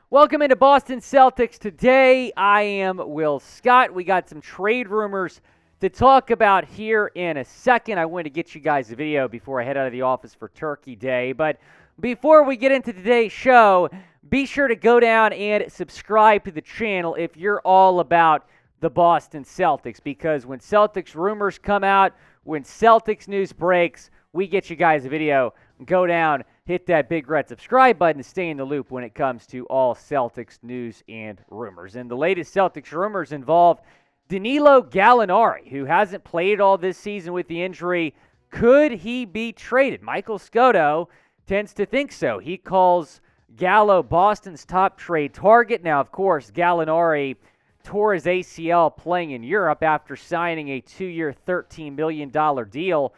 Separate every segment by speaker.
Speaker 1: Welcome into Boston Celtics. Today, I am Will Scott. We got some trade rumors to talk about here in a second. I wanted to get you guys a video before I head out of the office for Turkey Day. But before we get into today's show, be sure to go down and subscribe to the channel if you're all about the Boston Celtics. Because when Celtics rumors come out, when Celtics news breaks, we get you guys a video. Go down, hit that big red subscribe button to stay in the loop when it comes to all Celtics news and rumors. And the latest Celtics rumors involve Danilo Gallinari, who hasn't played all this season with the injury. Could he be traded? Michael Scotto tends to think so. He calls Gallo Boston's top trade target. Now, of course, Gallinari tore his ACL playing in Europe after signing a 2-year, $13 million deal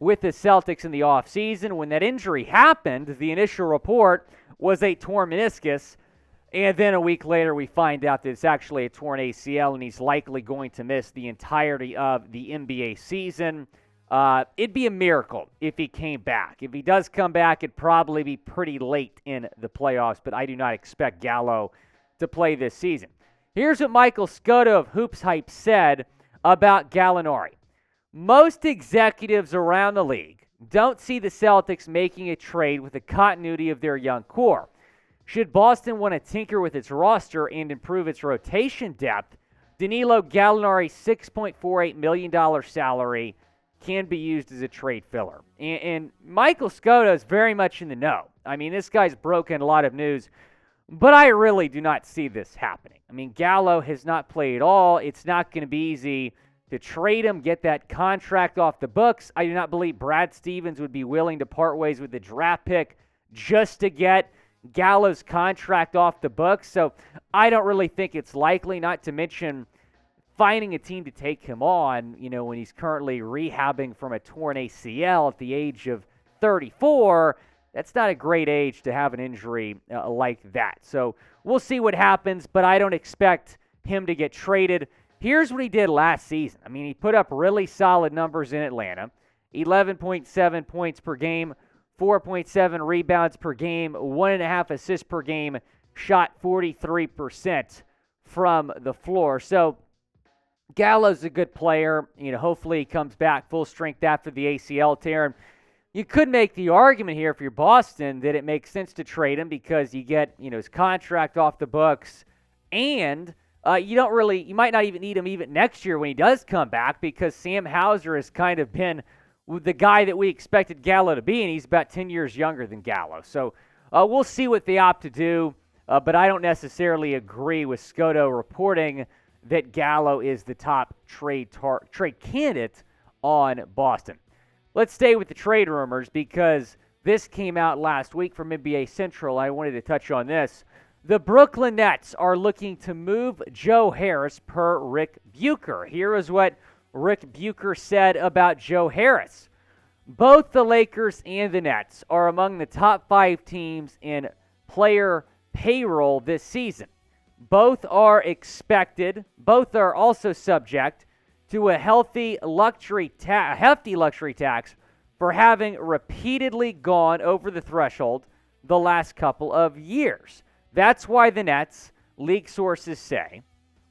Speaker 1: with the Celtics in the offseason. When that injury happened, the initial report was a torn meniscus, and then a week later we find out that it's actually a torn ACL, and he's likely going to miss the entirety of the NBA season. It'd be a miracle if he came back. If he does come back, it'd probably be pretty late in the playoffs, but I do not expect Gallo to play this season. Here's what Michael Scotto of Hoops Hype said about Gallinari. Most executives around the league don't see the Celtics making a trade with the continuity of their young core. Should Boston want to tinker with its roster and improve its rotation depth, Danilo Gallinari's $6.48 million salary can be used as a trade filler. And Michael Scotto is very much in the know. I mean, this guy's broken a lot of news, but I really do not see this happening. I mean, Gallo has not played at all. It's not going to be easy to trade him, get that contract off the books. I do not believe Brad Stevens would be willing to part ways with the draft pick just to get Gallo's contract off the books. So I don't really think it's likely, not to mention finding a team to take him on, when he's currently rehabbing from a torn ACL at the age of 34. That's not a great age to have an injury like that. So we'll see what happens, but I don't expect him to get traded. Here's what he did last season. I mean, he put up really solid numbers in Atlanta. 11.7 points per game, 4.7 rebounds per game, 1.5 assists per game, shot 43% from the floor. So Gallo's a good player. Hopefully he comes back full strength after the ACL tear. And you could make the argument here if you're Boston that it makes sense to trade him because you get, his contract off the books, and you might not even need him even next year when he does come back, because Sam Hauser has kind of been the guy that we expected Gallo to be, and he's about 10 years younger than Gallo. So we'll see what they opt to do, but I don't necessarily agree with Scotto reporting that Gallo is the top trade candidate on Boston. Let's stay with the trade rumors because this came out last week from NBA Central. I wanted to touch on this. The Brooklyn Nets are looking to move Joe Harris per Rick Bucher. Here is what Rick Bucher said about Joe Harris. Both the Lakers and the Nets are among the top 5 teams in player payroll this season. Both are also subject to a hefty luxury tax for having repeatedly gone over the threshold the last couple of years. That's why the Nets, league sources say,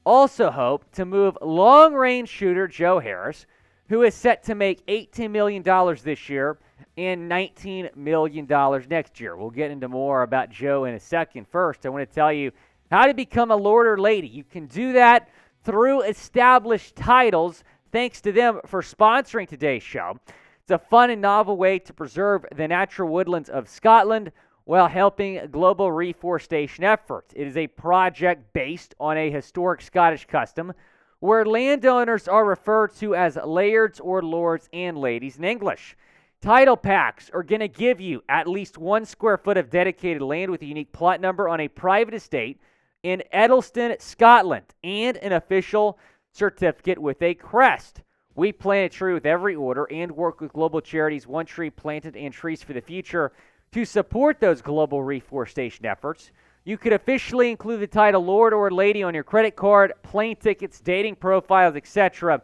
Speaker 1: also hope to move long-range shooter Joe Harris, who is set to make $18 million this year and $19 million next year. We'll get into more about Joe in a second. First, I want to tell you how to become a lord or lady. You can do that through Established Titles. Thanks to them for sponsoring today's show. It's a fun and novel way to preserve the natural woodlands of Scotland while helping global reforestation efforts. It is a project based on a historic Scottish custom where landowners are referred to as lairds or lords and ladies in English. Title packs are going to give you at least 1 square foot of dedicated land with a unique plot number on a private estate in Edelston, Scotland, and an official certificate with a crest. We plant a tree with every order and work with global charities, One Tree Planted and Trees for the Future, to support those global reforestation efforts. You could officially include the title Lord or Lady on your credit card, plane tickets, dating profiles, etc.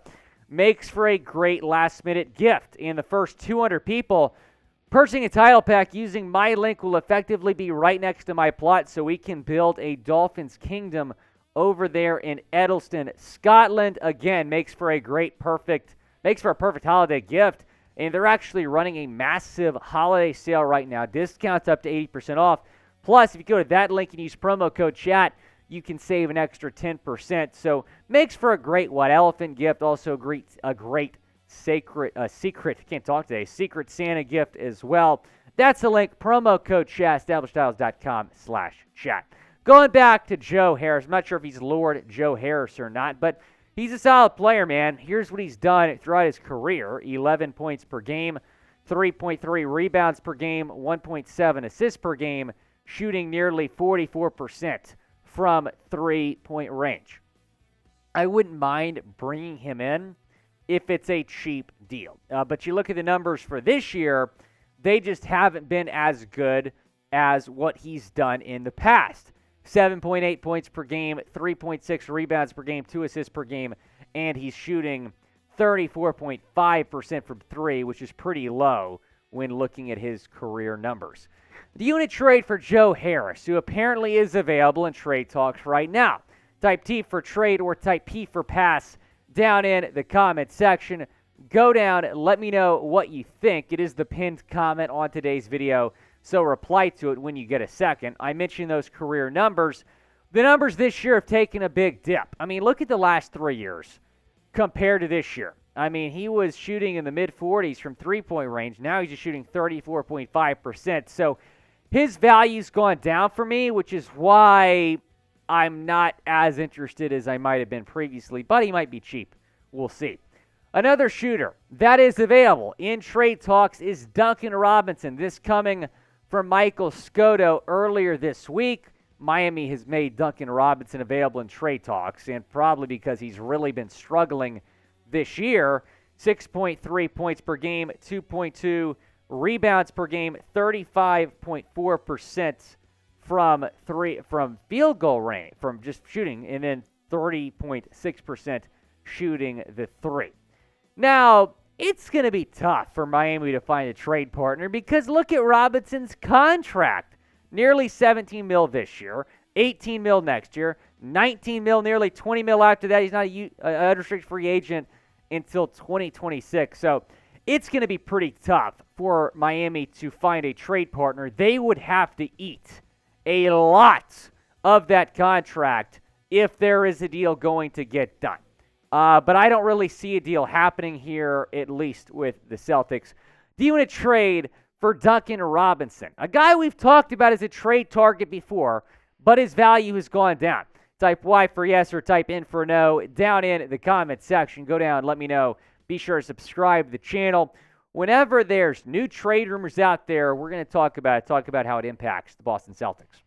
Speaker 1: makes for a great last-minute gift. And the first 200 people purchasing a title pack using my link will effectively be right next to my plot, so we can build a Dolphins kingdom over there in Edelston, Scotland. Again, makes for a perfect holiday gift. And they're actually running a massive holiday sale right now. Discounts up to 80% off. Plus, if you go to that link and use promo code CHAT, you can save an extra 10%. So makes for a great white elephant gift. Also a great secret Santa gift as well. That's the link, promo code CHAT, establishedstyles.com/chat. Going back to Joe Harris. I'm not sure if he's Lord Joe Harris or not, but he's a solid player, man. Here's what he's done throughout his career. 11 points per game, 3.3 rebounds per game, 1.7 assists per game, shooting nearly 44% from three-point range. I wouldn't mind bringing him in if it's a cheap deal. But you look at the numbers for this year, they just haven't been as good as what he's done in the past. 7.8 points per game, 3.6 rebounds per game, 2 assists per game, and he's shooting 34.5% from three, which is pretty low when looking at his career numbers. The unit trade for Joe Harris, who apparently is available in trade talks right now. Type T for trade or type P for pass down in the comment section. Go down, let me know what you think. It is the pinned comment on today's video, so reply to it when you get a second. I mentioned those career numbers. The numbers this year have taken a big dip. I mean, look at the last 3 years compared to this year. I mean, he was shooting in the mid-40s from three-point range. Now he's just shooting 34.5%. So his value's gone down for me, which is why I'm not as interested as I might have been previously, but he might be cheap. We'll see. Another shooter that is available in trade talks is Duncan Robinson. This coming from Michael Scotto earlier this week. Miami has made Duncan Robinson available in trade talks, and probably because he's really been struggling this year. 6.3 points per game, 2.2 rebounds per game, 35.4% from field goal range, from just shooting, and then 30.6% shooting the three. Now, it's going to be tough for Miami to find a trade partner because look at Robinson's contract. Nearly $17 million this year, $18 million next year, $19 million, nearly $20 million after that. He's not an unrestricted free agent until 2026. So it's going to be pretty tough for Miami to find a trade partner. They would have to eat a lot of that contract if there is a deal going to get done. But I don't really see a deal happening here, at least with the Celtics. Do you want to trade for Duncan Robinson, a guy we've talked about as a trade target before, but his value has gone down? Type Y for yes or type N for no down in the comment section. Go down, let me know. Be sure to subscribe to the channel. Whenever there's new trade rumors out there, we're going to talk about how it impacts the Boston Celtics.